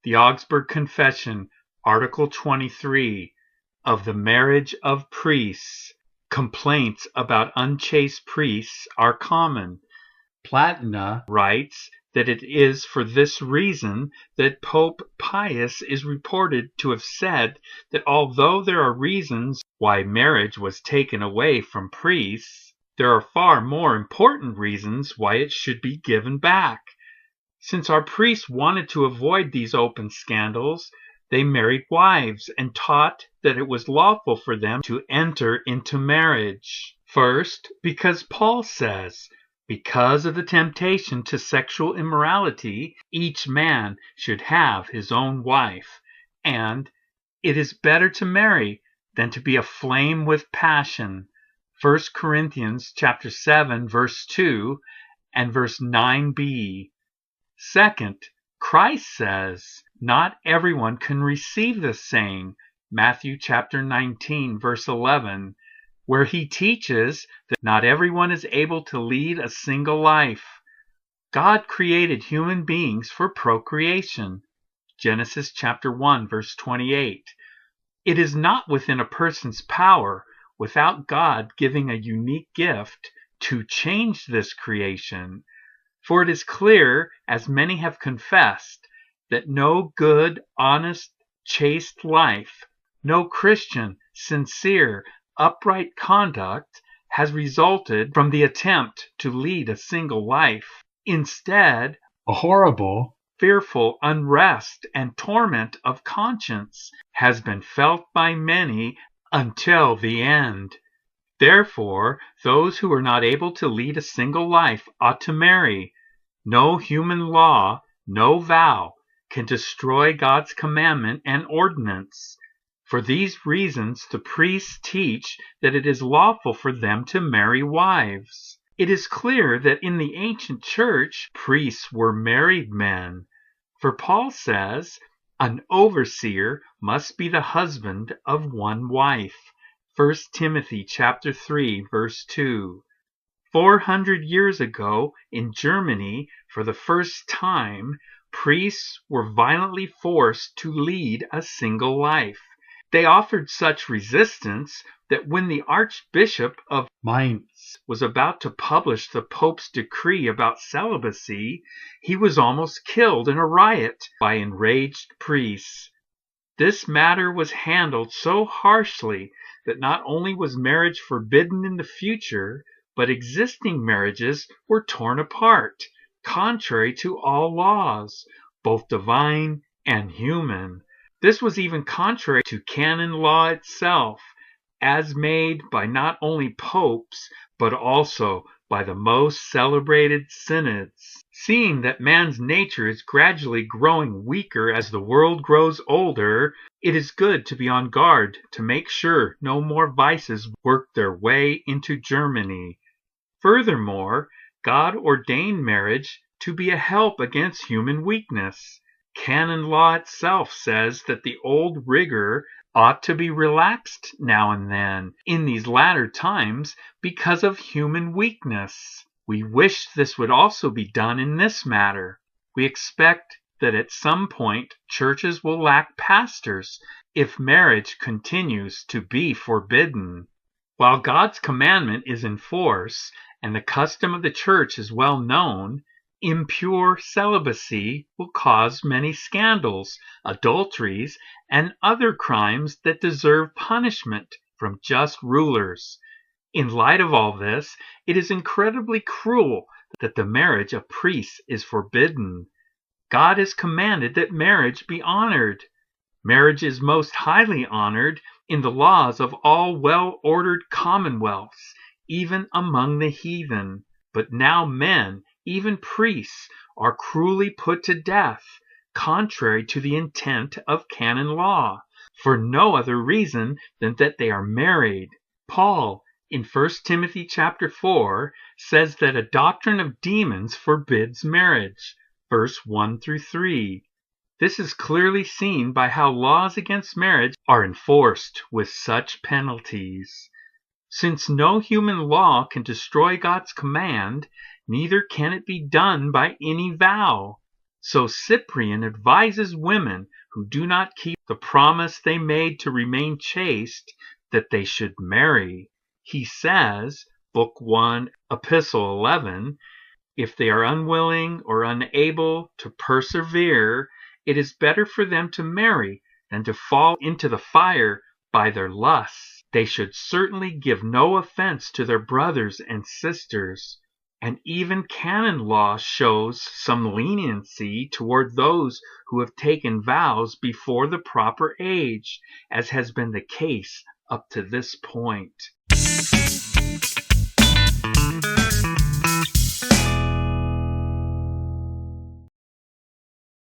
The Augsburg Confession, Article 23, of the marriage of priests. Complaints about unchaste priests are common. Platina writes that it is for this reason that Pope Pius is reported to have said that although there are reasons why marriage was taken away from priests, there are far more important reasons why it should be given back. Since our priests wanted to avoid these open scandals, they married wives and taught that it was lawful for them to enter into marriage. First, because Paul says, because of the temptation to sexual immorality, each man should have his own wife, and it is better to marry than to be aflame with passion. 1 Corinthians chapter 7, verse 2 and verse 9b. Second, Christ says, not everyone can receive this saying, Matthew chapter 19, verse 11, where he teaches that not everyone is able to lead a single life. God created human beings for procreation. Genesis chapter 1, verse 28. It is not within a person's power, without God giving a unique gift, to change this creation. For it is clear, as many have confessed, that no good, honest, chaste life, no Christian, sincere, upright conduct has resulted from the attempt to lead a single life. Instead, a horrible, fearful unrest and torment of conscience has been felt by many until the end. Therefore, those who are not able to lead a single life ought to marry. No human law, no vow, can destroy God's commandment and ordinance. For these reasons, the priests teach that it is lawful for them to marry wives. It is clear that in the ancient church, priests were married men. For Paul says, an overseer must be the husband of one wife. 1 Timothy chapter 3, verse 2. 400 years ago, in Germany, for the first time, priests were violently forced to lead a single life. They offered such resistance that when the Archbishop of Mainz was about to publish the Pope's decree about celibacy, he was almost killed in a riot by enraged priests. This matter was handled so harshly that not only was marriage forbidden in the future, but existing marriages were torn apart, contrary to all laws, both divine and human. This was even contrary to canon law itself, as made by not only popes, but also by the most celebrated synods. Seeing that man's nature is gradually growing weaker as the world grows older, it is good to be on guard to make sure no more vices work their way into Germany. Furthermore, God ordained marriage to be a help against human weakness. Canon law itself says that the old rigor ought to be relaxed now and then in these latter times because of human weakness. We wish this would also be done in this matter. We expect that at some point churches will lack pastors if marriage continues to be forbidden. While God's commandment is in force and the custom of the church is well known, impure celibacy will cause many scandals, adulteries, and other crimes that deserve punishment from just rulers. In light of all this, it is incredibly cruel that the marriage of priests is forbidden. God has commanded that marriage be honored. Marriage is most highly honored in the laws of all well-ordered commonwealths, even among the heathen. But now men, even priests, are cruelly put to death, contrary to the intent of canon law, for no other reason than that they are married. Paul, in 1 Timothy chapter 4, says that a doctrine of demons forbids marriage, verse 1 through 3. This is clearly seen by how laws against marriage are enforced with such penalties. Since no human law can destroy God's command, neither can it be done by any vow. So Cyprian advises women who do not keep the promise they made to remain chaste that they should marry. He says, Book 1, Epistle 11, if they are unwilling or unable to persevere, it is better for them to marry than to fall into the fire by their lusts. They should certainly give no offense to their brothers and sisters. And even canon law shows some leniency toward those who have taken vows before the proper age, as has been the case up to this point.